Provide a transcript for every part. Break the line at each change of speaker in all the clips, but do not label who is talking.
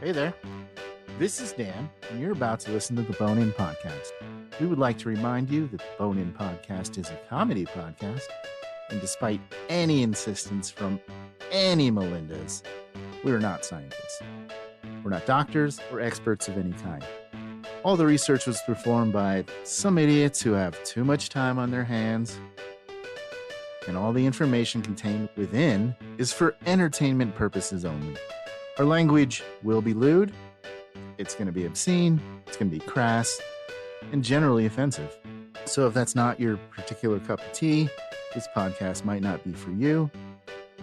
Hey there. This is Dan, and you're about to listen to the Bone In Podcast. We would like to remind you that the Bone In Podcast is a comedy podcast, and despite any insistence from any Melindas, we are not scientists. We're not doctors or experts of any kind. All the research was performed by some idiots who have too much time on their hands, and all the information contained within is for entertainment purposes only. Our language will be lewd, it's going to be obscene, it's going to be crass, and generally offensive. So if that's not your particular cup of tea, this podcast might not be for you.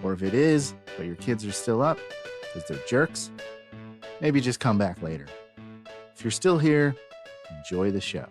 Or if it is, but your kids are still up because they're jerks, maybe just come back later. If you're still here, enjoy the show.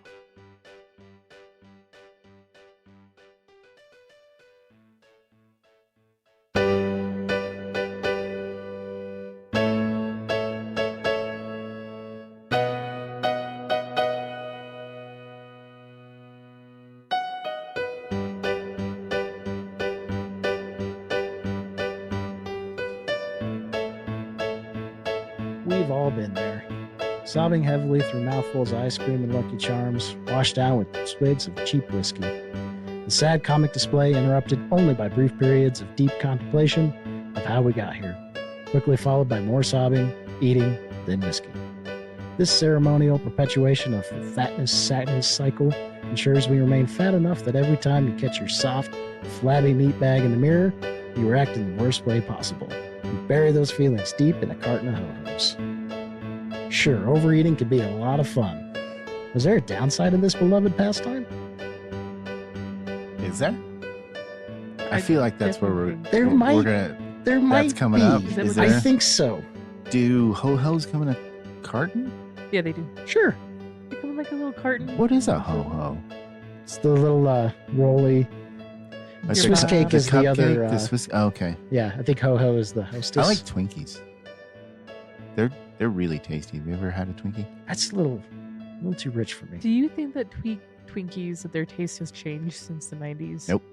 We've all been there, sobbing heavily through mouthfuls of ice cream and Lucky Charms, washed down with swigs of cheap whiskey. The sad comic display interrupted only by brief periods of deep contemplation of how we got here, quickly followed by more sobbing, eating, then whiskey. This ceremonial perpetuation of the fatness-sadness cycle ensures we remain fat enough that every time you catch your soft, flabby meat bag in the mirror, you react in the worst way possible. You bury those feelings deep in a carton of ho-hos. Sure, overeating can be a lot of fun. Was there a downside to this beloved pastime?
Is there? I feel like that's where we're
There might
that's coming
be.
up. Is there?
I think so.
Do ho-hos come in a carton?
Yeah, they do.
Sure.
They come in like a little carton.
What is a ho-ho?
It's the little rolly.
Like
Swiss
the
cake is the
cupcake,
other.
the Swiss. Oh, okay.
Yeah, I think ho-ho is the hostess.
I like Twinkies. They're really tasty. Have you ever had a Twinkie?
That's a little too rich for me.
Do you think that Twinkies, that their taste has changed since the 90s?
Nope.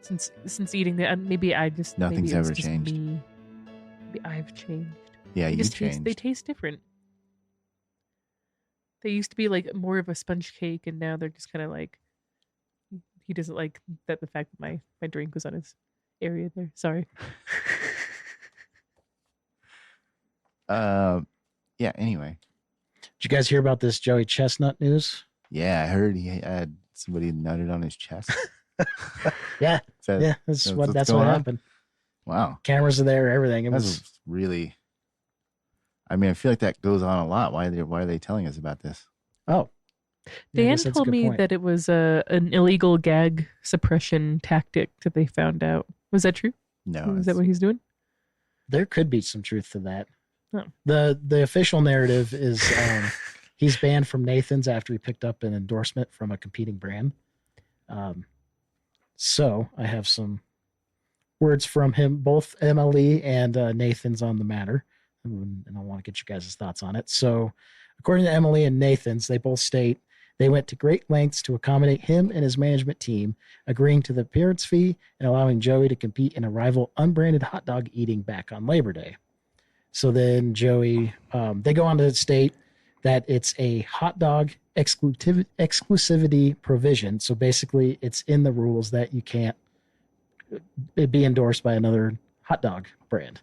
Since eating them, maybe I just
Nothing's
maybe it was
ever
just
changed.
me. Maybe I've changed.
Yeah,
They
you
just
changed.
They taste different. They used to be like more of a sponge cake, and now they're just kind of like. He doesn't like that the fact that my drink was on his area there. Sorry.
Yeah. Anyway.
Did you guys hear about this Joey Chestnut news?
Yeah, I heard he had somebody nutted on his chest.
Yeah,
That's
that's
what's
what
going on?
happened.
Wow.
Cameras are there, everything. It
That
was
was really. I mean, I feel like that goes on a lot. Why are they telling us about this?
yeah, I
Dan
guess that's a
told
good
me
point.
that it was an illegal gag suppression tactic that they found out. Was that true?
No.
Is that what he's doing?
There could be some truth to that.
Oh.
The official narrative is he's banned from Nathan's after he picked up an endorsement from a competing brand. So I have some words from him, both MLE and Nathan's on the matter, and I want to get you guys' thoughts on it. So according to Emily and Nathan's, they both state they went to great lengths to accommodate him and his management team, agreeing to the appearance fee and allowing Joey to compete in a rival unbranded hot dog eating back on Labor Day. So then Joey, they go on to state that it's a hot dog exclusivity provision. So basically it's in the rules that you can't be endorsed by another hot dog brand.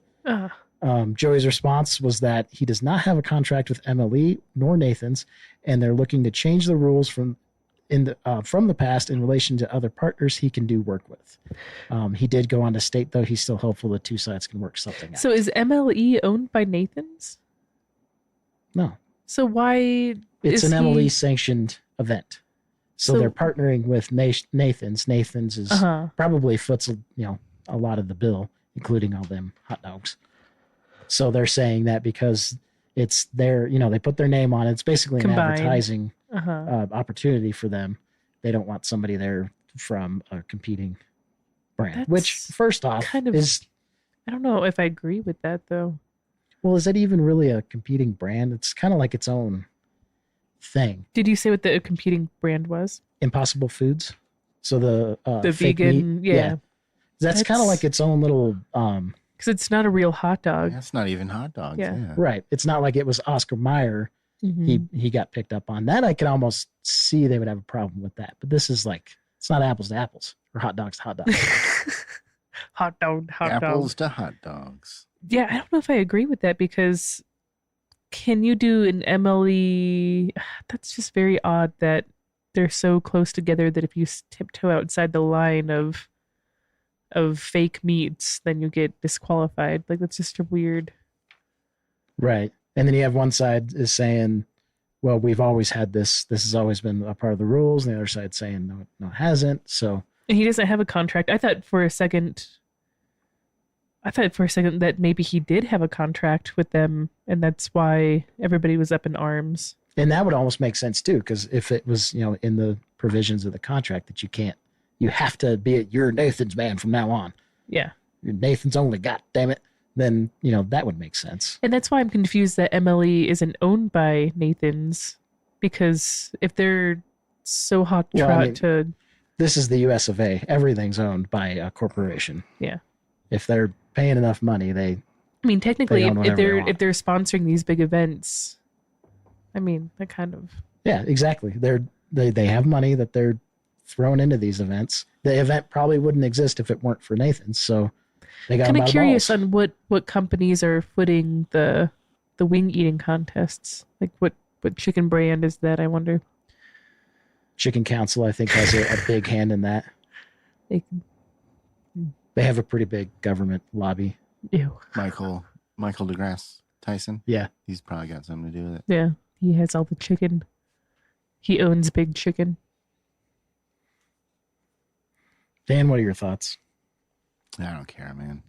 Joey's response was that he does not have a contract with MLE nor Nathan's, and they're looking to change the rules from the past in relation to other partners he can do work with. He did go on to state, though, he's still hopeful the two sides can work something out.
So is MLE owned by Nathan's?
No.
So why
It's
is
an
he-
MLE sanctioned event. So they're partnering with Nathan's. Nathan's is probably foots a lot of the bill, including all them hot dogs. So they're saying that because it's their, they put their name on it. It's basically an
Combined.
advertising opportunity for them. They don't want somebody there from a competing brand,
That's
which first off
kind of
is,
I don't know if I agree with that though.
well, is that even really a competing brand? It's kind of like its own thing.
Did you say what the competing brand was?
Impossible Foods. So the
The
fake
vegan,
meat,
yeah.
That's kind of like its own little
Because it's not a real hot dog.
That's not even hot dogs.
Yeah.
Yeah.
Right. It's not like it was Oscar Mayer.
Mhm.
He got picked up on that. I can almost see they would have a problem with that. But this is like, it's not apples to apples or hot dogs to hot dogs.
hot dog.
Apples to hot dogs.
Yeah, I don't know if I agree with that because can you do an MLE? That's just very odd that they're so close together that if you tiptoe outside the line of fake meats, then you get disqualified. Like that's just a weird.
Right. And then you have one side is saying, well, we've always had this. This has always been a part of the rules. And the other side saying, no, it hasn't. So
And he doesn't have a contract. I thought for a second that maybe he did have a contract with them, and that's why everybody was up in arms.
and that would almost make sense too, because if it was, in the provisions of the contract that you have to be you're Nathan's man from now on.
Yeah.
You're Nathan's only, god damn it. Then, that would make sense.
And that's why I'm confused that MLE isn't owned by Nathan's, because if they're so hot to
This is the US of A. Everything's owned by a corporation.
Yeah.
If they're paying enough money,
technically,
they own
if
whatever they want.
they're sponsoring these big events, that kind of.
Yeah, exactly. They have money that they're throwing into these events. The event probably wouldn't exist if it weren't for Nathan. So they got
Kind
him
of
by the
curious
balls.
on what companies are footing the wing eating contests. Like what chicken brand is that? I wonder.
Chicken Council, I think, has a big hand in that. They have a pretty big government lobby.
Ew.
Michael deGrasse Tyson.
Yeah.
He's probably got something to do with it.
Yeah, he has all the chicken. He owns big chicken.
Dan, what are your thoughts?
I don't care, man.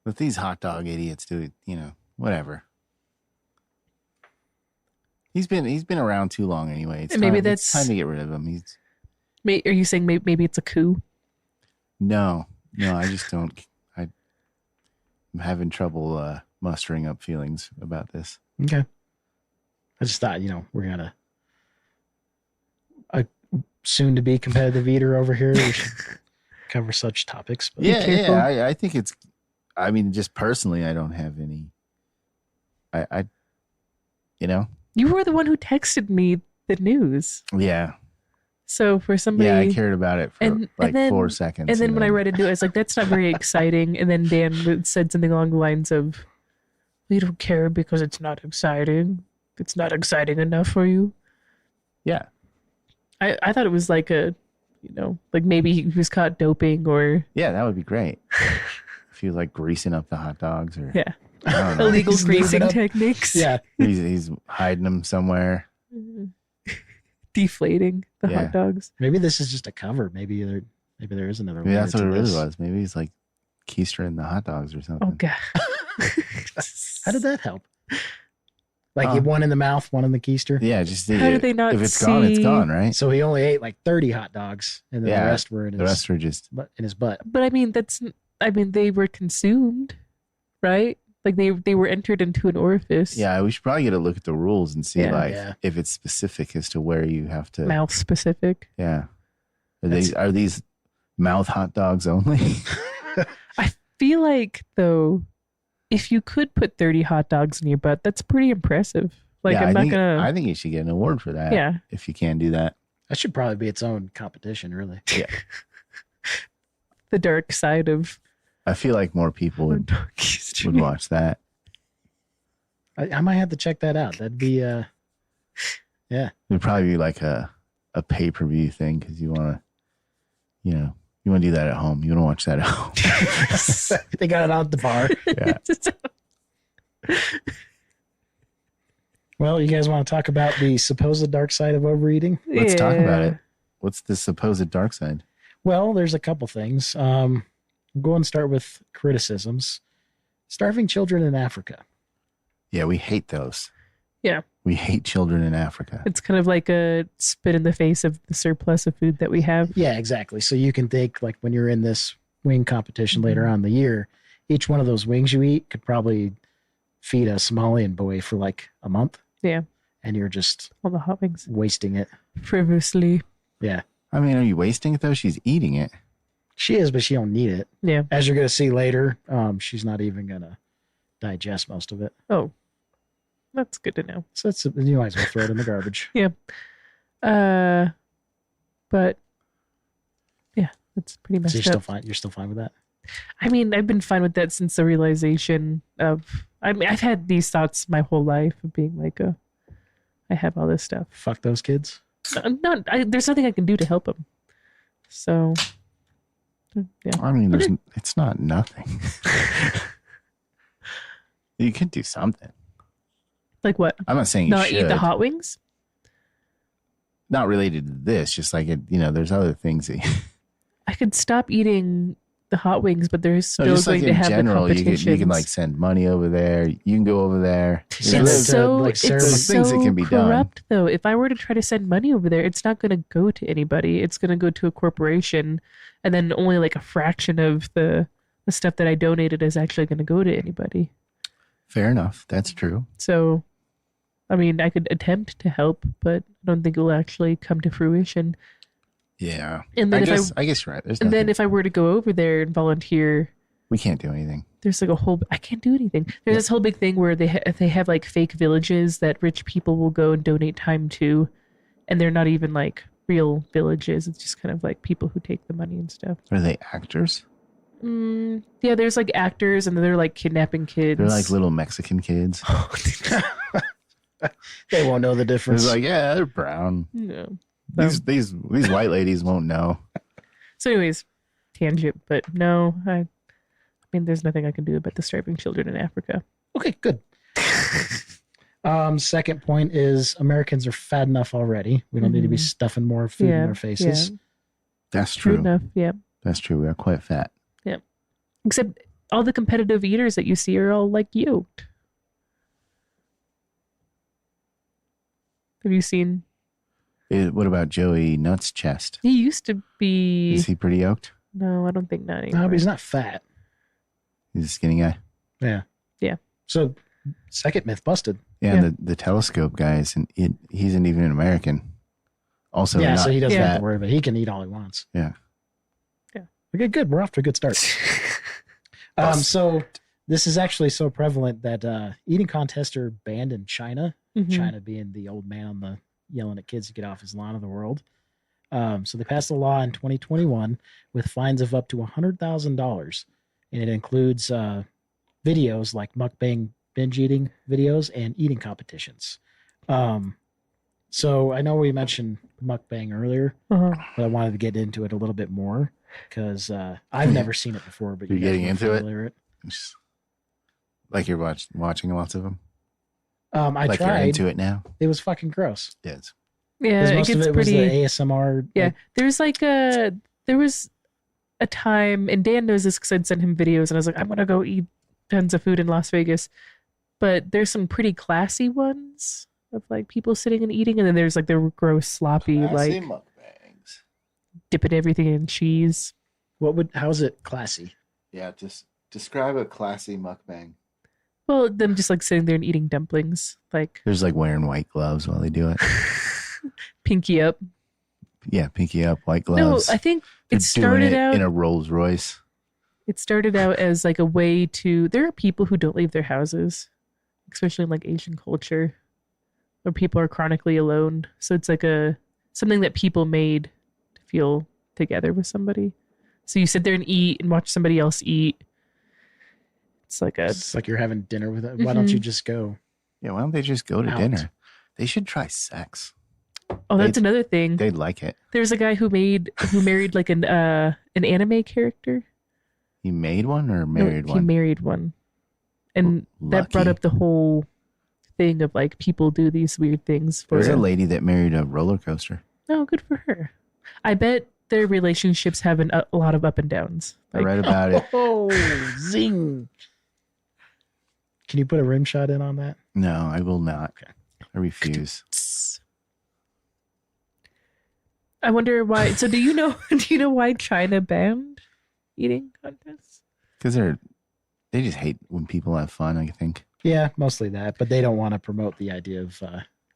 But these hot dog idiots do it, whatever. He's been around too long anyway. It's
Maybe
it's time to get rid of him.
Are you saying maybe it's a coup?
Oh,
No, I just don't. I'm having trouble mustering up feelings about this.
Okay. I just thought, we're going to a soon to be competitive eater over here. We should cover such topics. But
Yeah. I think it's, just personally, I don't have any,
You were the one who texted me the news.
Yeah.
So for somebody,
Yeah, I cared about it for then, 4 seconds.
And then when I read into it, I was like, that's not very exciting. And then Dan said something along the lines of, we don't care because it's not exciting. It's not exciting enough for you.
Yeah.
I thought it was like like maybe he was caught doping or.
Yeah, that would be great. If he was like greasing up the hot dogs or.
Yeah.
I don't know.
Illegal greasing techniques.
Yeah.
He's hiding them somewhere.
Deflating the hot dogs.
Maybe this is just a cover. Maybe there is another.
Maybe that's what it really was. Maybe he's like keistering the hot dogs or something.
Oh god.
How did that help? Like one in the mouth, one in the keister.
Yeah, just
how did they not
if it's gone, it's gone, right?
So he only ate like 30 hot dogs, and then the rest were in
just
in his butt.
But they were consumed, right? Like they were entered into an orifice.
Yeah, we should probably get a look at the rules and see if it's specific as to where you have to
mouth specific.
Yeah. Are these mouth hot dogs only?
I feel like though, if you could put 30 hot dogs in your butt, that's pretty impressive. Like
I think you should get an award for that.
Yeah.
If you can do that.
That should probably be its own competition, really.
Yeah.
The dark side of.
I feel like more people would watch that.
I might have to check that out. That'd be, yeah.
It'd probably be like a pay-per-view thing because you want to, you want to do that at home. You want to watch that at home.
They got it out at the bar.
Yeah.
Well, you guys want to talk about the supposed dark side of overeating?
Let's talk about it. What's the supposed dark side?
Well, there's a couple things. We'll go and start with criticisms. Starving children in Africa.
Yeah, we hate those.
Yeah.
We hate children in Africa.
It's kind of like a spit in the face of the surplus of food that we have.
Yeah, exactly. So you can think like when you're in this wing competition later on in the year, each one of those wings you eat could probably feed a Somalian boy for like a month.
Yeah.
And you're just
all the hot wings
wasting it.
Frivolously.
Yeah.
I mean, are you wasting it though? She's eating it.
She is, but she don't need it.
Yeah.
As you're going to see later, she's not even going to digest most of it.
Oh, that's good to know.
So you might as well throw it in the garbage.
Yeah. But yeah, that's pretty messed
So
up.
you're still fine with that?
I mean, I've been fine with that since the realization of, I mean, I've had these thoughts my whole life of being like, I have all this stuff.
Fuck those kids.
There's nothing I can do to help them. So, yeah.
I mean, it's not nothing. You could do something.
Like what?
I'm not saying
Not
you
eat
should.
the hot wings?
Not related to this, just like, there's other things that
I could stop eating the hot wings, but there's still
just
going
like
to
in
have
general,
the
you
competitions.
can like send money over there. You can go over there.
There's
There's things that can be done.
corrupt, though. If I were to try to send money over there, it's not going to go to anybody. It's going to go to a corporation, and then only like a fraction of the stuff that I donated is actually going to go to anybody.
Fair enough. That's true.
So, I mean, I could attempt to help, but I don't think it will actually come to fruition.
Yeah.
And then
I guess you're right. There's
and then
nothing.
if I were to go over there and volunteer,
We can't do anything.
there's like a whole, I can't do anything. There's this whole big thing where they have like fake villages that rich people will go and donate time to, and they're not even like real villages. It's just kind of like people who take the money and stuff.
Are they actors?
Yeah, there's like actors, and they're like kidnapping kids.
They're like little Mexican kids.
They won't know the difference.
It's like, yeah, they're brown.
No.
These white ladies won't know.
So, anyways, tangent, but no, I mean, there's nothing I can do about the starving children in Africa.
Okay, good. Second point is Americans are fat enough already. We don't need to be stuffing more food in our faces.
Yeah.
That's
True
true.
enough, yeah.
That's true. We are quite fat.
Yeah. Except all the competitive eaters that you see are all like yoked. Have you seen?
What about Joey Nuts' chest?
He used to be.
Is he pretty yoked?
No, I don't think not anymore.
No, but he's not fat.
He's a skinny guy.
Yeah.
Yeah.
So, second myth busted.
Yeah, and the telescope guy isn't even an American. Also,
Yeah,
not
so he doesn't have
fat.
to worry about it. He can eat all he wants.
Yeah.
Okay, good. We're off to a good start. So this is actually so prevalent that eating contests are banned in China.
Mhm.
China being the old man on the yelling at kids to get off his lawn of the world. So they passed a law in 2021 with fines of up to $100,000, and it includes videos like mukbang binge eating videos and eating competitions. So I know we mentioned mukbang earlier,
Uh-huh.
but I wanted to get into it a little bit more because I've never seen it before. But
You're
you guys
getting
were
into it?
familiar with
Just like you're watching lots of them.
I
Like you're
tried.
into it now.
It was fucking gross.
Yes.
Yeah,
Because
it
most
gets
of it was
pretty.
the ASMR.
Yeah,
like,
there was a time, and Dan knows this because I'd sent him videos, and I was like, I'm gonna go eat tons of food in Las Vegas. But there's some pretty classy ones of like people sitting and eating, and then there's like the gross, sloppy, like
mukbangs.
dipping everything in cheese.
how is it classy?
Yeah, just describe a classy mukbang.
Well, them just like sitting there and eating dumplings, like
There's like wearing white gloves while they do it.
pinky up.
Yeah, pinky up, white
No,
gloves.
I think
They're
it started
doing it
out.
in a Rolls Royce.
It started out as like a way to. There are people who don't leave their houses, especially in like Asian culture, where people are chronically alone. So it's like something that people made to feel together with somebody. So you sit there and eat and watch somebody else eat.
It's like you're having dinner with it. Why don't you just go?
Yeah, why don't they just go to
Out.
dinner? They should try sex.
Oh, that's another thing.
They'd like it.
There's a guy who married like an anime character.
He made one or
No,
married
He
one?
married one, and that brought
Lucky.
up the whole thing of like people do these weird things for.
There's a lady that married a roller coaster.
Oh, good for her. I bet their relationships have a lot of up and downs.
I read about it.
Oh, zing! Can you put a rim shot in on that?
No, I will not.
Okay.
I refuse.
I wonder why. So, do you know why China banned eating contests?
Because they just hate when people have fun, I think.
Yeah, mostly that. But they don't want to promote the idea of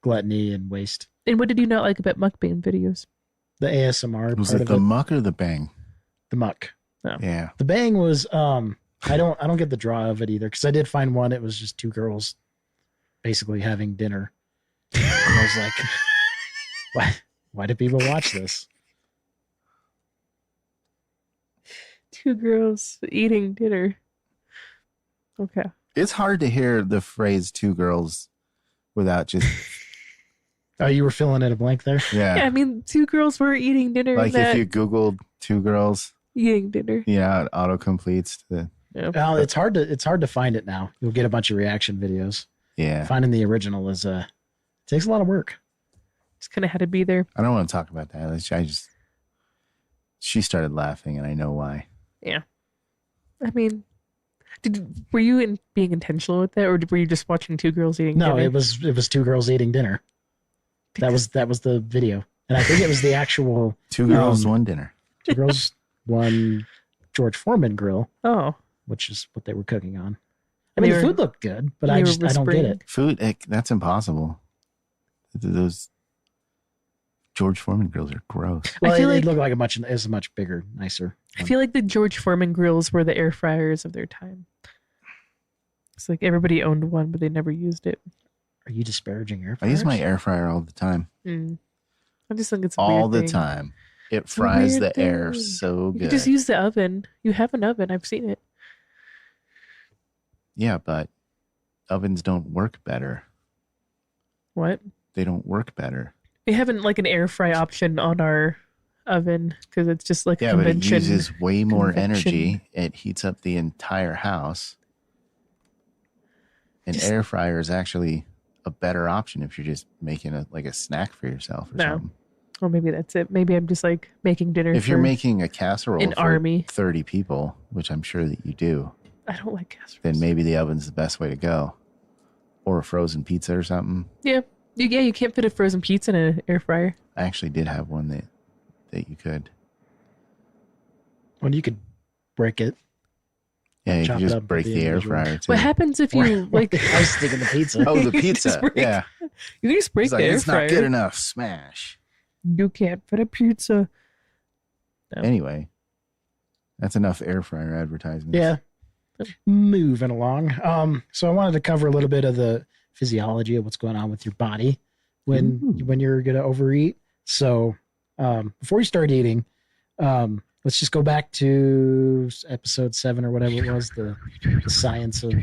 gluttony and waste.
And what did you not like about mukbang videos?
The ASMR
Was
part
it
of
the
it.
muck or the bang?
The muck.
Yeah.
The bang was I don't get the draw of it either, because I did find one. It was just two girls basically having dinner. And I was like, why do people watch this?
Two girls eating dinner. Okay.
It's hard to hear the phrase two girls without just...
Oh, you were filling in a blank there?
Yeah, I mean, two girls were eating dinner.
Like if you Googled two girls
eating dinner.
Yeah, it auto-completes to...
Yeah.
Well, it's hard to find it now. You'll get a bunch of reaction videos.
Yeah.
Finding the original takes a lot of work.
Just kind of had to be there.
I don't want to talk about that. She started laughing and I know why.
Yeah. I mean, were you being intentional with that, or were you just watching two girls eating dinner?
No, it was two girls eating dinner. That was the video. And I think it was the actual
two girls, one dinner.
Two girls, one George Foreman grill.
Oh.
Which is what they were cooking on. I mean, the food looked good, but I don't get it.
Food, that's impossible. Those George Foreman grills are gross.
Well, it looked like it was a much bigger, nicer
one. I feel like the George Foreman grills were the air fryers of their time. It's like everybody owned one, but they never used it.
Are you disparaging air fryers?
I use my air fryer all the time.
I just think it's a
all
weird
the
thing.
time. It fries the air so good.
You just use the oven. You have an oven. I've seen it.
Yeah, but ovens don't work better.
What?
They don't work better.
We have an air fry option on our oven because it's just like a convention.
But it uses way more energy. It heats up the entire house. An air fryer is actually a better option if you're just making a snack for yourself or something.
Or maybe that's it. Maybe I'm just making dinner.
If you're making a casserole for
army.
30 people, which I'm sure that you do.
I don't like casseroles.
Then maybe the oven's the best way to go. Or a frozen pizza or something.
Yeah. You can't fit a frozen pizza in an air fryer.
I actually did have one that you could.
Well, you could break it.
Yeah, you could just break the air fryer too.
What happens if you
I was thinking the pizza.
Oh, the pizza. Yeah.
You can just break the air fryer.
It's not good enough. Smash.
You can't fit a pizza.
No. Anyway, that's enough air fryer advertisements.
Yeah. Moving along. So I wanted to cover a little bit of the physiology of what's going on with your body when you're going to overeat. So before you start eating, let's just go back to episode 7 or whatever it was, the science of...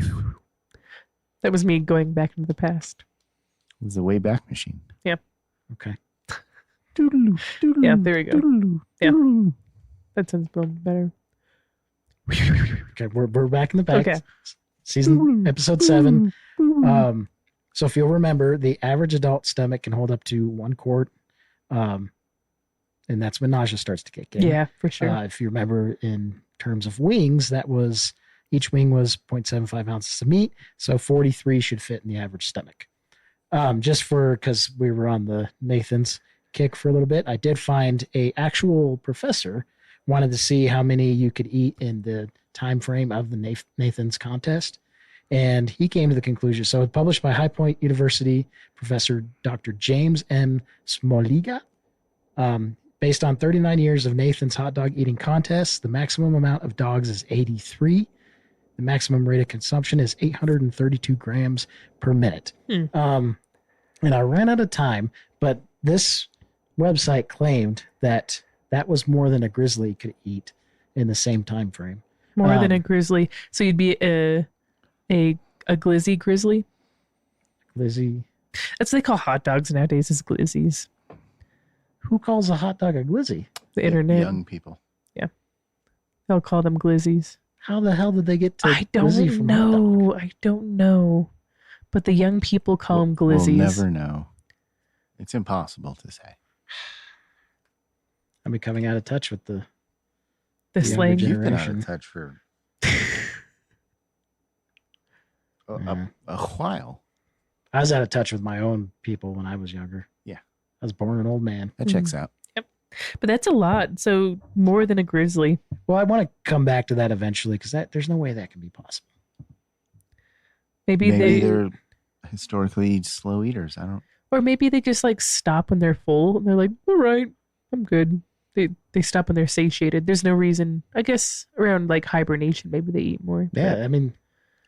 That was me going back into the past.
It was the Wayback Machine.
Yeah.
Okay.
Yeah, there we go. Yeah. That sounds better.
Okay, we're back in the back.
Okay.
Season episode 7. So if you'll remember, the average adult stomach can hold up to 1 quart. And that's when nausea starts to kick in.
Yeah, for sure.
If you remember in terms of wings, each wing was 0.75 ounces of meat. So 43 should fit in the average stomach. Because we were on the Nathan's kick for a little bit, I did find a actual professor wanted to see how many you could eat in the time frame of the Nathan's contest. And he came to the conclusion. So it's published by High Point University professor Dr. James M. Smoliga. Based on 39 years of Nathan's hot dog eating contests, the maximum amount of dogs is 83. The maximum rate of consumption is 832 grams per minute. And I ran out of time, but this website claimed that was more than a grizzly could eat in the same time frame.
More than a grizzly. So you'd be a glizzy grizzly?
Glizzy.
That's what they call hot dogs nowadays, is glizzies.
Who calls a hot dog a glizzy?
The internet.
Young people.
Yeah. They'll call them glizzies.
How the hell did they get to
I
glizzy from hot dog?
I don't know. But the young people call them glizzies.
We'll never know. It's impossible to say.
I'm becoming out of touch with the
slang.
You've been out of touch for a while.
I was out of touch with my own people when I was younger.
Yeah.
I was born an old man.
That checks out.
Yep. But that's a lot. So more than a grizzly.
Well, I want to come back to that eventually because there's no way that can be possible.
Maybe
they're historically slow eaters. I don't.
Or maybe they just stop when they're full and they're like, all right, I'm good. They stop when they're satiated. There's no reason. I guess around like hibernation, maybe they eat more.
Yeah, I mean,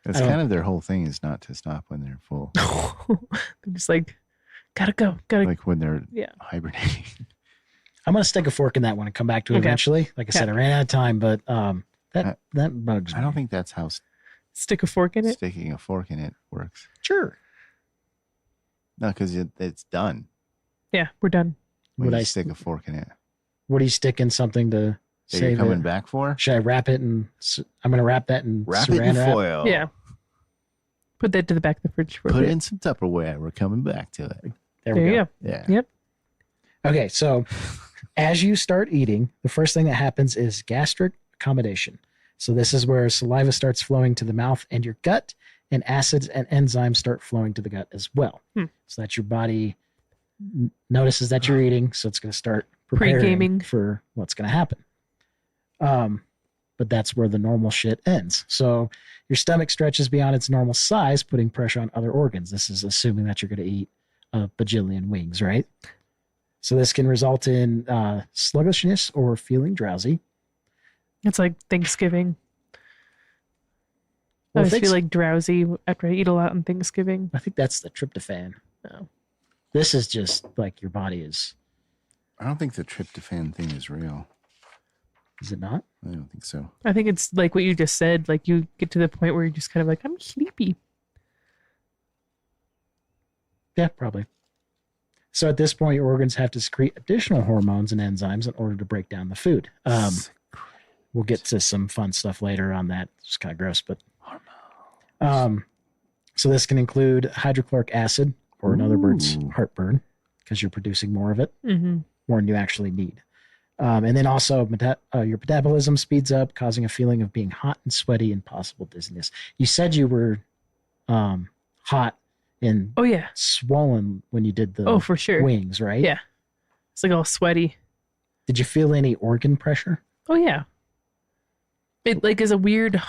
That's kind of their whole thing is not to stop when they're full.
They're just like, gotta go.
Like when they're hibernating.
I'm going to stick a fork in that one and come back to it eventually. Like I said, I ran out of time, but that bugs me.
I don't think that's how
Stick a fork in it?
sticking a fork in it works.
Sure.
No, because it's done.
Yeah, we're done.
When
Would
you
I
stick a fork in it.
Would he stick in something to
That
save
you're coming
it?
back for?
Should I wrap it and I'm going to wrap that in
Wrap it in
saran wrap?
foil.
Yeah. Put that to the back of the fridge for a
Put
bit.
in some Tupperware. We're coming back to it.
There
you
we go.
go.
Yeah.
Yep.
Okay, so as you start eating, the first thing that happens is gastric accommodation. So this is where saliva starts flowing to the mouth and your gut, and acids and enzymes start flowing to the gut as well. So that your body notices that you're eating, so it's going to start preparing
Pre-gaming.
for what's going to happen. But that's where the normal shit ends. So your stomach stretches beyond its normal size, putting pressure on other organs. This is assuming that you're going to eat a bajillion wings, right? So this can result in sluggishness or feeling drowsy.
It's like Thanksgiving. I
Well,
always feel like drowsy after I eat a lot on Thanksgiving.
I think that's the tryptophan.
Oh.
This is just like your body is.
I don't think the tryptophan thing is real.
Is it not?
I don't think so.
I think it's like what you just said. Like you get to the point where you're just kind of like, I'm sleepy.
Yeah, probably. So at this point, your organs have to secrete additional hormones and enzymes in order to break down the food. We'll get to some fun stuff later on that. It's kind of gross, but so this can include hydrochloric acid, or in other words, heartburn, because you're producing more of it, more than you actually need. And then also your metabolism speeds up, causing a feeling of being hot and sweaty and possible dizziness. You said you were hot and swollen when you did the
for sure.
wings, right?
Yeah. It's like all sweaty.
Did you feel any organ pressure?
Oh yeah. It like is a weird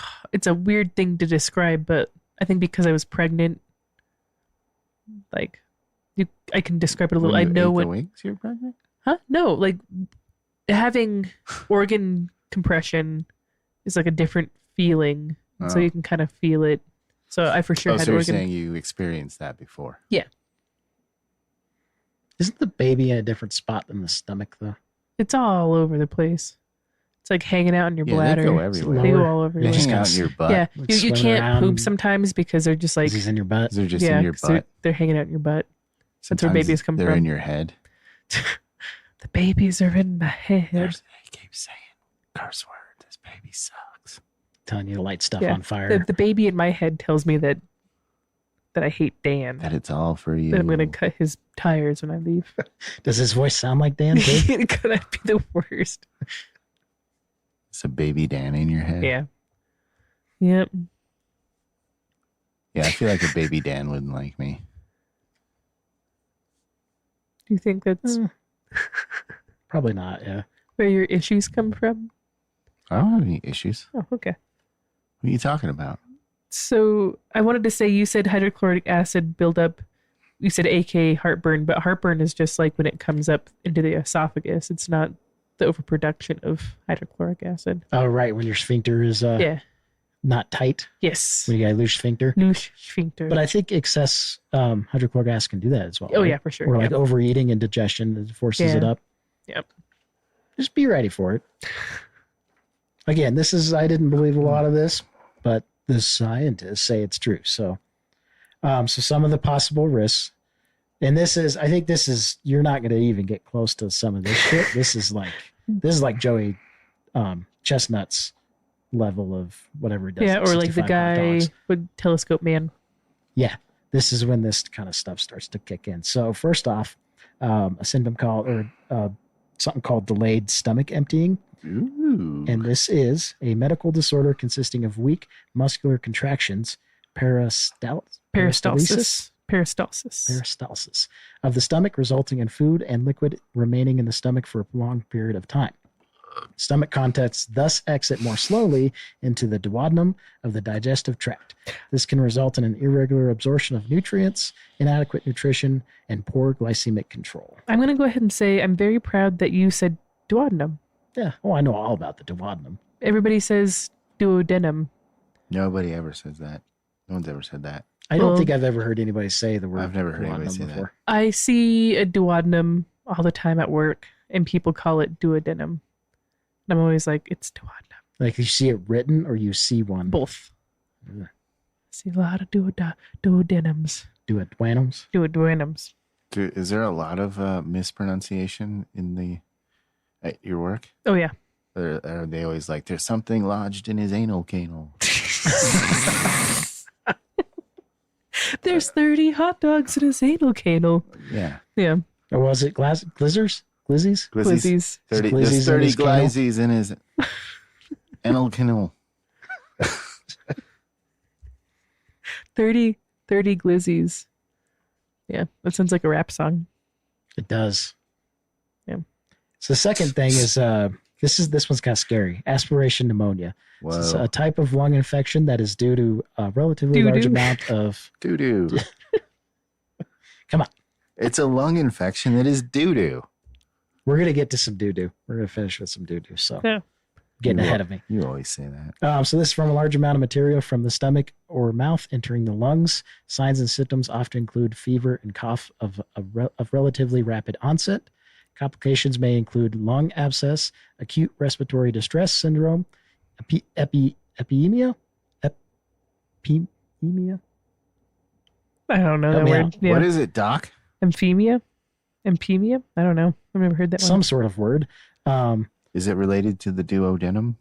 thing to describe, but I think because I was pregnant, like I can describe it a little.
When
I
you
know
ate
when
the wings you're pregnant?
Huh? No, like having organ compression is like a different feeling. So you can kind of feel it. So I for sure had
so you're
organ.
saying you experienced that before?
Yeah.
Isn't the baby in a different spot than the stomach, though?
It's all over the place. It's like hanging out in your bladder.
They go everywhere.
They go all over.
They
your
hang out in your butt.
Yeah,
Like
you
swimming
can't
around.
poop sometimes because they're just like
He's in your butt.
They're just in your
'cause
butt.
They're hanging out in your butt. That's where
Sometimes
babies come
they're
from.
in your head.
The babies are in my head.
They keep saying curse word. This baby sucks.
Telling you to light stuff
Yeah.
on fire.
The baby in my head tells me that I hate Dan.
That it's all for you.
That I'm gonna cut his tires when I leave.
Does his voice sound like Dan too?
It's gonna be the worst.
It's a baby Dan in your head.
Yeah. Yep.
Yeah, I feel like a baby Dan wouldn't like me.
Do you think that's
Probably not, yeah.
where your issues come from?
I don't have any issues.
Oh, okay.
What are you talking about?
So I wanted to say you said hydrochloric acid buildup. You said AK heartburn, but heartburn is just like when it comes up into the esophagus. It's not the overproduction of hydrochloric acid.
Oh, right, when your sphincter is not tight.
Yes.
When you got a loose sphincter.
Loose sphincter.
But I think excess hydrochloric acid can do that as well.
Oh,
right?
yeah, for sure.
Or like
Yep.
overeating and digestion that forces it
Yeah.
up.
Yep.
Just be ready for it. Again, I didn't believe a lot of this, but the scientists say it's true. So some of the possible risks, and you're not going to even get close to some of this shit. This is like Joey Chestnut's level of whatever he does.
Yeah, or like the
65 hot
guy
dogs.
with Telescope Man.
Yeah, this is when this kind of stuff starts to kick in. So first off, a symptom something called delayed stomach emptying.
Ooh.
And this is a medical disorder consisting of weak muscular contractions, peristalsis of the stomach, resulting in food and liquid remaining in the stomach for a prolonged period of time. Stomach contents thus exit more slowly into the duodenum of the digestive tract. This can result in an irregular absorption of nutrients, inadequate nutrition, and poor glycemic control.
I'm going to go ahead and say I'm very proud that you said duodenum.
Yeah. Oh, I know all about the duodenum.
Everybody says duodenum.
Nobody ever says that. No one's ever said that.
I don't
Well,
think I've ever heard anybody say the word
I've never heard anybody
duodenum
say
before.
I see a duodenum all the time at work, and people call it duodenum. And I'm always like, it's duodenum.
Like you see it written or you see one?
Both.
Ugh.
See a lot of duodenums.
Duodenums?
Duodenums.
Is there a lot of mispronunciation in at your work?
Oh, yeah.
Or are they always like, there's something lodged in his anal canal?
There's 30 hot dogs in his anal canal.
Yeah.
Yeah.
Or was it glizzers? Glizzies?
Glizzies.
30,
Glizzies
there's
in
30
his canal?
glizzies in his anal canal.
30 glizzies. Yeah, that sounds like a rap song.
It does.
Yeah.
So the second thing is this one's kind of scary. Aspiration pneumonia.
Whoa.
It's a type of lung infection that is due to a relatively large amount of
Doo-doo.
Come on.
It's a lung infection that is doo-doo.
We're gonna get to some doo-doo. We're gonna finish with some doo-doo. So
Yeah.
getting ahead of me.
You always say that.
So this is from a large amount of material from the stomach or mouth entering the lungs. Signs and symptoms often include fever and cough of relatively rapid onset. Complications may include lung abscess, acute respiratory distress syndrome, epidemia.
I don't know
Help
that
me
word.
out.
Yeah.
What is it, Doc?
Emphemia? Empemia? I don't know. I've never heard that
Some
one.
sort of word.
Is it related to the duodenum?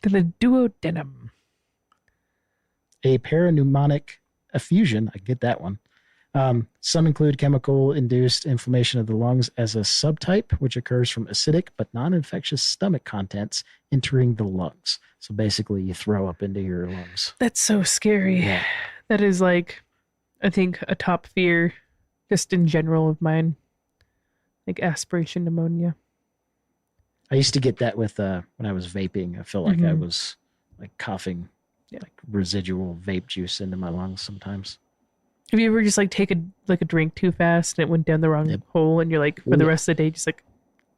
The duodenum.
A parapneumonic effusion. I get that one. Some include chemical-induced inflammation of the lungs as a subtype, which occurs from acidic but non-infectious stomach contents entering the lungs. So basically, you throw up into your lungs.
That's so scary.
Yeah.
That is like, I think, a top fear just in general of mine. Like aspiration pneumonia.
I used to get that with when I was vaping. I felt like I
Mhm.
was like coughing
Yeah.
like residual vape juice into my lungs sometimes.
Have you ever just like take a drink too fast and it went down the wrong
Yep.
hole and you're like for
Oh,
the
yeah.
rest of the day just like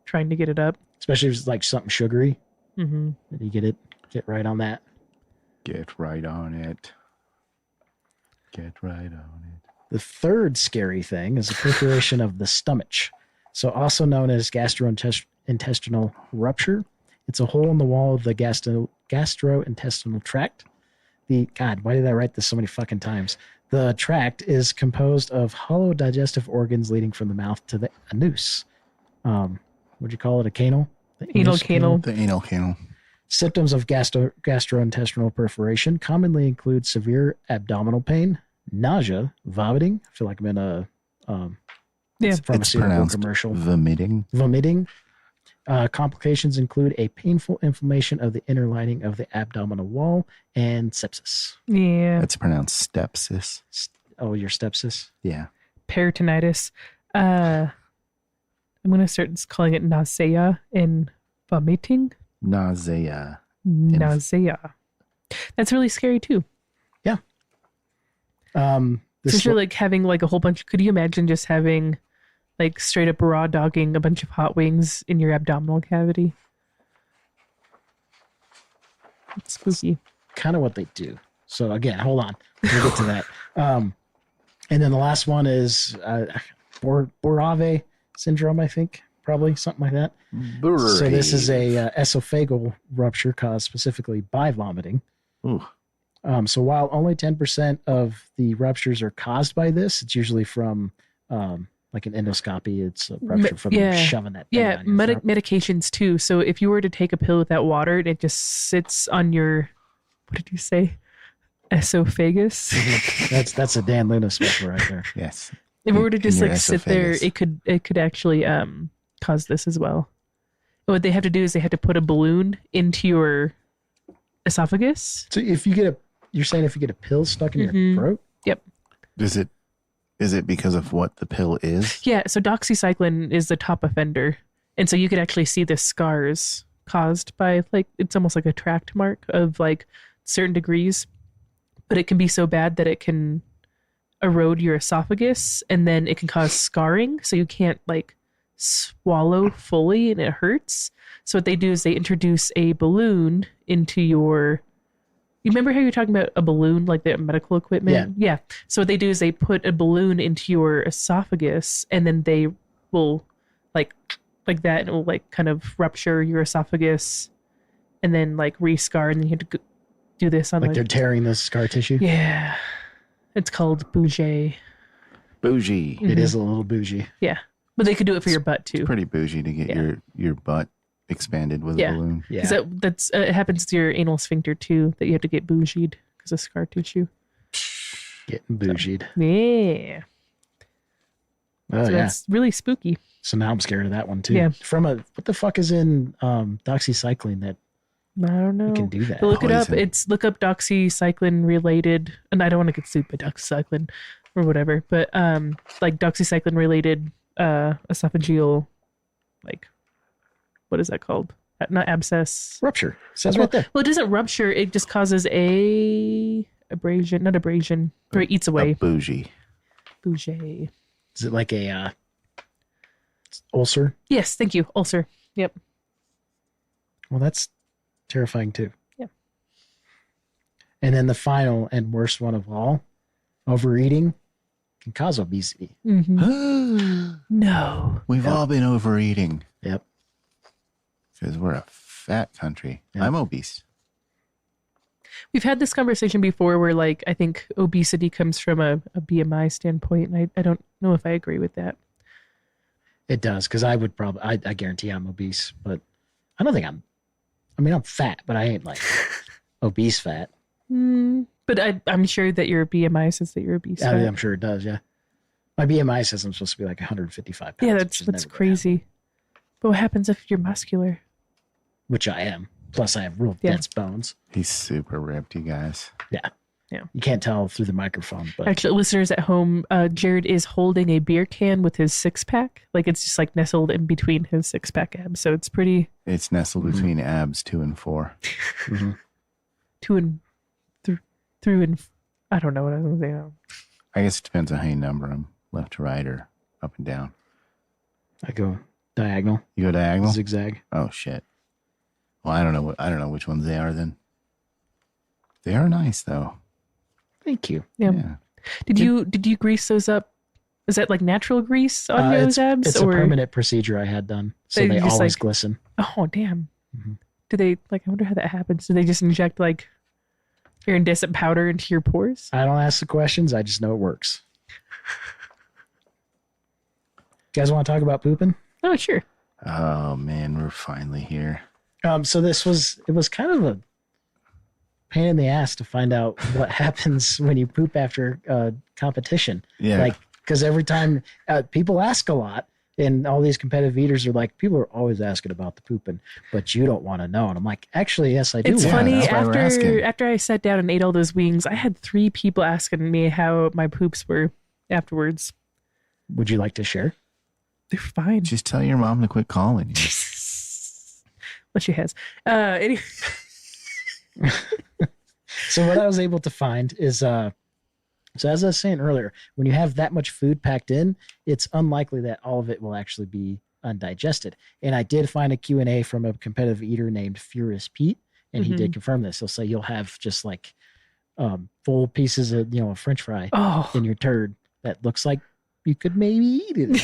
trying to get it up?
Especially if it's like something sugary.
Mm-hmm.
And you get right on that.
Get right on it. Get right on it.
The third scary thing is the perforation of the stomach. So also known as gastrointestinal rupture. It's a hole in the wall of the gastrointestinal tract. God, why did I write this so many fucking times? The tract is composed of hollow digestive organs leading from the mouth to the anus. Would you call it a canal? The
Anal
anus
canal.
The anal canal.
Symptoms of gastrointestinal perforation commonly include severe abdominal pain, nausea, vomiting. I feel like I'm in a
Yeah.
It's
pharmaceutical
pronounced
commercial.
vomiting.
Vomiting. Complications include a painful inflammation of the inner lining of the abdominal wall and sepsis.
Yeah.
It's pronounced stepsis.
Oh, your sepsis?
Yeah.
Peritonitis. I'm gonna start calling it nausea and vomiting.
Nausea.
Nausea. That's really scary too.
This
Since you're like having like a whole bunch. Could you imagine just having like straight up raw dogging a bunch of hot wings in your abdominal cavity? It's spooky.
kind of what they do. So again, hold on. We'll get to that. And then the last one is Borave syndrome, I think. Probably something like that. So this is a esophageal rupture caused specifically by vomiting.
Ooh.
So while only 10% of the ruptures are caused by this, it's usually from like an endoscopy. It's a rupture from them shoving that thing down your throat.
Medications too. So if you were to take a pill without water, it just sits on your, what did you say? Esophagus.
That's a Dan Luna special right there.
Yes.
If it were to just
In your
like sit there,
esophagus.
it could actually cause this as well. What they have to do is they have to put a balloon into your esophagus.
So if you get you're saying if you get a pill stuck in your throat?
Yep.
Is it because of what the pill is?
Yeah, so doxycycline is the top offender. And so you could actually see the scars caused by like, it's almost like a tract mark of like certain degrees, but it can be so bad that it can erode your esophagus and then it can cause scarring. So you can't like swallow fully and it hurts. So what they do is they introduce a balloon into your. You remember how you were talking about a balloon, like the medical equipment? Yeah. So what they do is they put a balloon into your esophagus, and then they will like that, and it will like kind of rupture your esophagus, and then like re-scar, and then you have to do this on
like they're tearing the scar tissue.
Yeah, it's called bougie.
Bougie.
Mm-hmm.
It is a little bougie.
Yeah, but they could do it for your butt too.
It's pretty bougie to get your butt expanded with a balloon.
Yeah,
because that's it happens to your anal sphincter too. That you have to get bougied because of scar tissue.
Getting bougied.
So, yeah.
Oh,
so that's really spooky.
So now I'm scared of that one too.
Yeah.
What the fuck is in doxycycline that
I don't know.
you can do that?
But look
Poison.
it up. Look up doxycycline related, and I don't want to get sued by doxycycline or whatever, but like doxycycline related esophageal, like what is that called? Not abscess.
Rupture. Says right there.
Well, it doesn't rupture. It just causes a abrasion, not abrasion, or it eats away.
A bougie.
Bougie.
Is it like a ulcer?
Yes, thank you. Ulcer. Yep.
Well, that's terrifying too.
Yeah.
And then the final and worst one of all, overeating can cause obesity.
Mm-hmm. No.
We've all been overeating
Yep.
because we're a fat country.
Yep.
I'm obese.
We've had this conversation before where, like, I think obesity comes from a BMI standpoint, and I don't know if I agree with that.
It does, because I would probably, I guarantee I'm obese, but I don't think I'm fat, but I ain't like obese fat.
But I'm sure that your BMI says that you're obese.
Yeah,
right?
I'm sure it does, yeah. My BMI says I'm supposed to be like 155 pounds.
Yeah,
which
that's
is never gonna
crazy.
happen,
But what happens if you're muscular?
which I am. Plus, I have real dense bones.
He's super ripped, you guys.
Yeah.
Yeah.
You can't tell through the microphone, but
Actually, listeners at home, Jared is holding a beer can with his six-pack. Like, it's just like nestled in between his six-pack abs. So it's pretty
It's nestled between abs 2 and 4.
mhm.
two and through and I don't know what I was going to say now.
I guess it depends on how you number them, left to right or up and down.
I go diagonal,
You go diagonal?
zigzag.
Oh shit. Well, I don't know which ones they are then. They are nice though.
Thank you.
Yeah. Did you grease those up? Is that like natural grease on those abs?
It's
or
a permanent procedure I had done, so
They
they
just,
always
like-
glisten.
Oh, damn.
Mhm.
Do they like? I wonder how that happens. Do they just inject like iridescent powder into your pores?
I don't ask the questions. I just know it works. You guys want to talk about pooping?
Oh, sure.
Oh man, we're finally here.
So it was kind of a pain in the ass to find out what happens when you poop after competition.
Yeah.
Like, because every time people ask a lot, and all these competitive eaters are like, people are always asking about the pooping, but you don't want to know. And I'm like, actually, yes, I do.
It's
Yeah,
funny.
that's why we're asking.
After I sat down and ate all those wings, I had 3 people asking me how my poops were afterwards.
Would you like to share?
They're fine.
Just tell your mom to quit calling you.
What she has. Anyway.
So what I was able to find is, so as I was saying earlier, when you have that much food packed in, it's unlikely that all of it will actually be undigested. And I did find a Q&A from a competitive eater named Furious Pete, and he did confirm this. He'll say you'll have just like full pieces of, a French fry
Oh,
in your turd that looks like you could maybe eat it.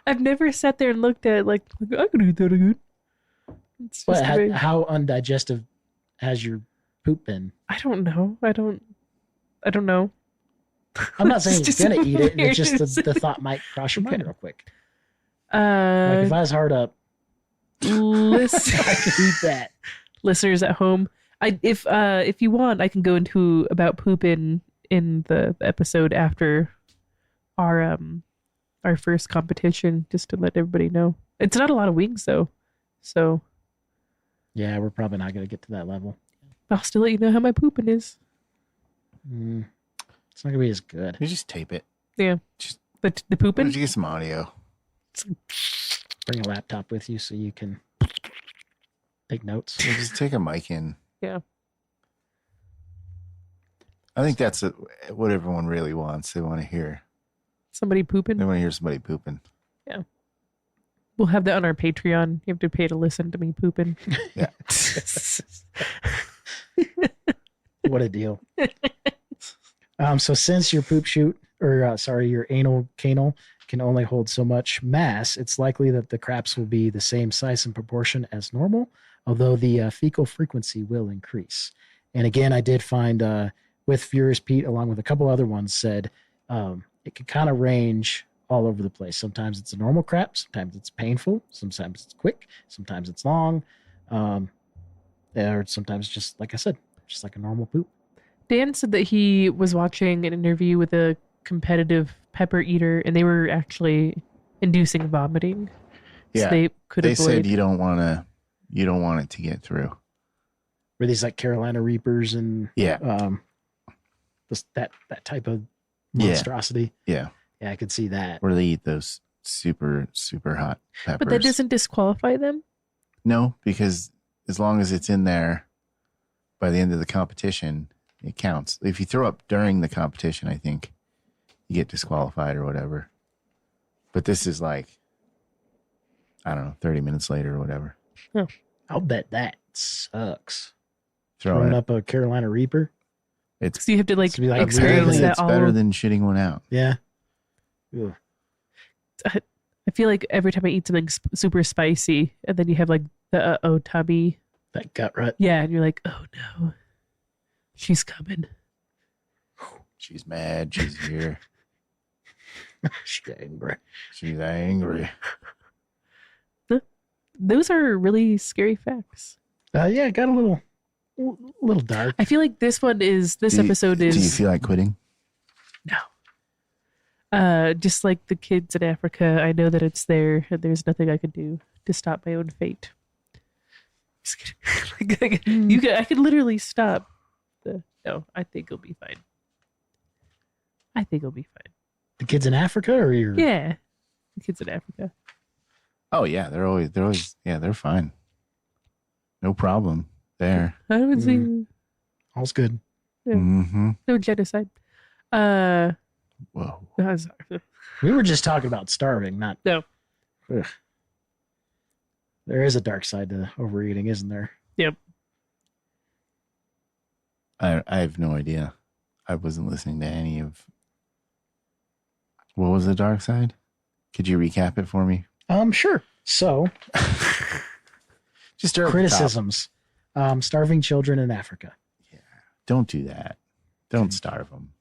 I've never sat there and looked at it like I could eat that again. It's just
But
the way-
how undigestive has your poop been?
I don't know. I don't know.
I'm not saying
It's
you're
just
gonna eat it. It's just
weird.
the thought might cross your mind
Okay.
real quick. Like if I was hard up,
Listen,
I could eat that.
listeners at home, if you want, I can go into about poop in the episode after our first competition, just to let everybody know. It's not a lot of wings though, so
Yeah, we're probably not gonna get to that level.
I'll still let you know how my pooping is.
It's not gonna be as good.
You just tape it.
Yeah,
Just-
the
Why
pooping.
don't you get some audio?
Bring a laptop with you so you can take notes.
You just take a mic in.
Yeah.
I think that's what everyone really wants. They want to hear.
Somebody
They
pooping.
want to hear somebody pooping.
Yeah. We'll have that on our Patreon. You have to pay to listen to me pooping.
Yeah.
What a deal. So since your poop chute, or your anal canal can only hold so much mass, it's likely that the craps will be the same size and proportion as normal, although the fecal frequency will increase. And again, I did find with Furious Pete, along with a couple other ones, said it can kind of range all over the place. Sometimes it's a normal crap, sometimes it's painful, sometimes it's quick, sometimes it's long, or sometimes just like I said, just like a normal poop.
Dan said that he was watching an interview with a competitive pepper eater, and they were actually inducing vomiting.
Yeah,
so they could
they
avoid.
said you don't want it to get through.
Were these like Carolina Reapers and
Yeah,
that type of monstrosity?
yeah,
Yeah, I could see that.
where they eat those super super hot peppers.
But that doesn't disqualify them.
No, because as long as it's in there by the end of the competition, it counts. If you throw up during the competition, I think you get disqualified or whatever. But this is like, I don't know, 30 minutes later or whatever.
Oh.
I'll bet that sucks.
Throwing
up a Carolina Reaper.
So you have to
It's to be like
experience
apparently
that
it's
all.
better than shitting one out.
Yeah. Ugh.
I feel like every time I eat something super spicy, and then you have like the tummy.
That gut rut.
Yeah, and you're like, oh no, she's coming.
She's mad. She's here.
She's angry.
She's angry.
Those are really scary facts.
Yeah, it got a little dark.
I feel like this episode is.
Do you feel like quitting?
No. Just like the kids in Africa, I know that it's there, and there's nothing I can do to stop my own fate. Just kidding. I could literally stop. No, I think it'll be fine.
The kids in Africa, or your?
Yeah, the kids in Africa.
Oh yeah, they're always yeah, they're fine. No problem there.
I would say
All's good.
Yeah.
Mm-hmm.
no genocide.
Whoa.
Sorry.
We were just talking about starving, not.
No.
Ugh. There is a dark side to overeating, isn't there?
Yep.
I have no idea. I wasn't listening to any of. What was the dark side? Could you recap it for me?
Sure. So,
Just start
criticisms. Starving children in Africa.
Yeah. Don't do that. Don't starve them.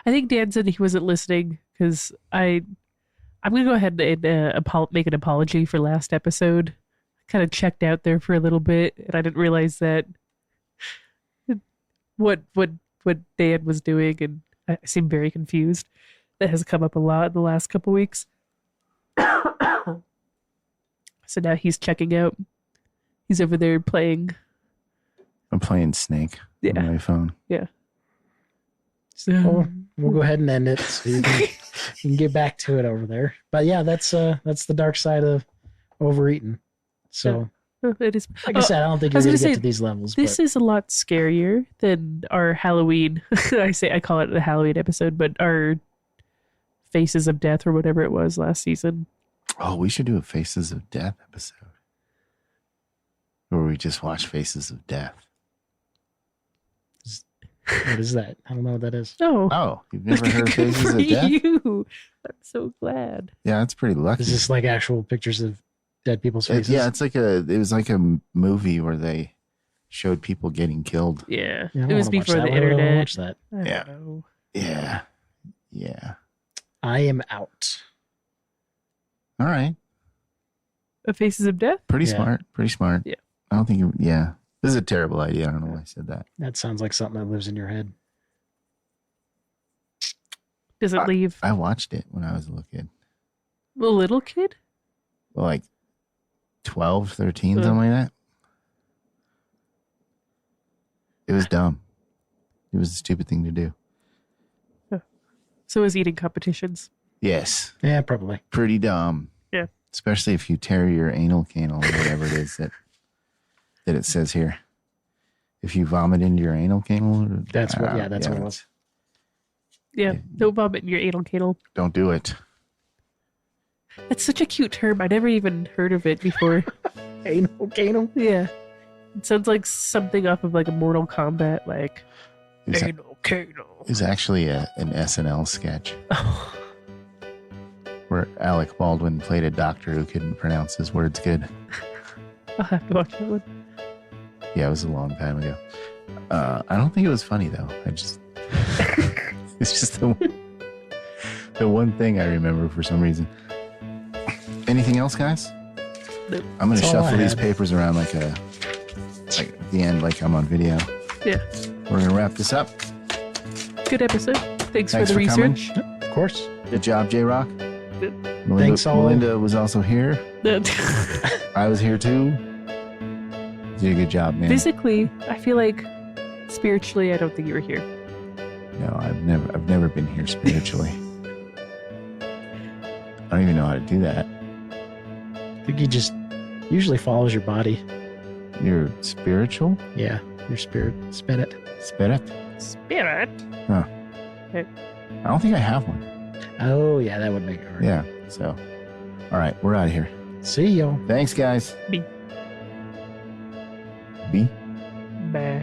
I think Dan said he wasn't listening because I'm going to go ahead and make an apology for last episode. I kind of checked out there for a little bit, and I didn't realize that what Dan was doing, and I seemed very confused. That has come up a lot in the last couple weeks. So now he's checking out. He's over there playing.
I'm playing Snake on my phone.
Yeah. So
Well, we'll go ahead and end it so you can get back to it over there. But yeah, that's the dark side of overeating. So
it is.
like I said, I don't think you're going to get to these levels.
This is a lot scarier than our Halloween. I call it a Halloween episode, but our Faces of Death or whatever it was last season.
Oh, we should do a Faces of Death episode. Where we just watch Faces of Death.
What is that? I don't know what that is.
Oh, you've never heard of Faces of Death?
You. I'm so glad.
Yeah, that's pretty lucky.
Is this like actual pictures of dead people's faces?
It was like a movie where they showed people getting killed.
Yeah.
Yeah,
It was before the
Why would I wanna
internet.
watch that?
I don't
Yeah.
know.
Yeah. Yeah.
I am out.
All right.
Faces of Death?
Pretty
Yeah.
smart. Pretty smart.
Yeah.
I don't think this is a terrible idea. I don't know why I said that.
That sounds like something that lives in your head.
Does it leave
I watched it when I was a little kid.
a little kid?
Well, like 12, 13, something like that. It was dumb. It was a stupid thing to do.
So is eating competitions.
Yes.
Yeah, probably.
Pretty dumb.
Yeah.
Especially if you tear your anal canal or whatever it is that it says here. If you vomit into your anal canal.
That's what it was.
Yeah. Don't vomit in your anal canal.
Don't do it.
That's such a cute term. I never even heard of it before.
Anal.
Yeah. It sounds like something off of like a Mortal Kombat, like anal, canal.
It was actually an SNL sketch where Alec Baldwin played a doctor who couldn't pronounce his words good.
I'll have to watch that one.
Yeah, it was a long time ago. I don't think it was funny though. It's just the one thing I remember for some reason. Anything else, guys?
Nope.
I'm gonna
That's all
shuffle
I
these
had.
papers around like at the end, like I'm on video.
Yeah.
We're gonna wrap this up.
Good episode. Thanks for the
coming.
research.
Of course.
Good job, J-Rock. Melinda,
Thanks, all.
Melinda was also here. I was here too. You did a good job, man.
Physically, I feel like spiritually, I don't think you were here.
No, I've never been here spiritually. I don't even know how to do that.
I think he just usually follows your body.
You're spiritual?
Yeah, your spirit. Spin it.
Spirit?
Spirit.
Huh.
Okay.
I don't think I have one.
Oh, yeah, that would make it hard.
Yeah, so. All right, we're out of here.
See y'all.
Thanks, guys.
B.
B?
Bah.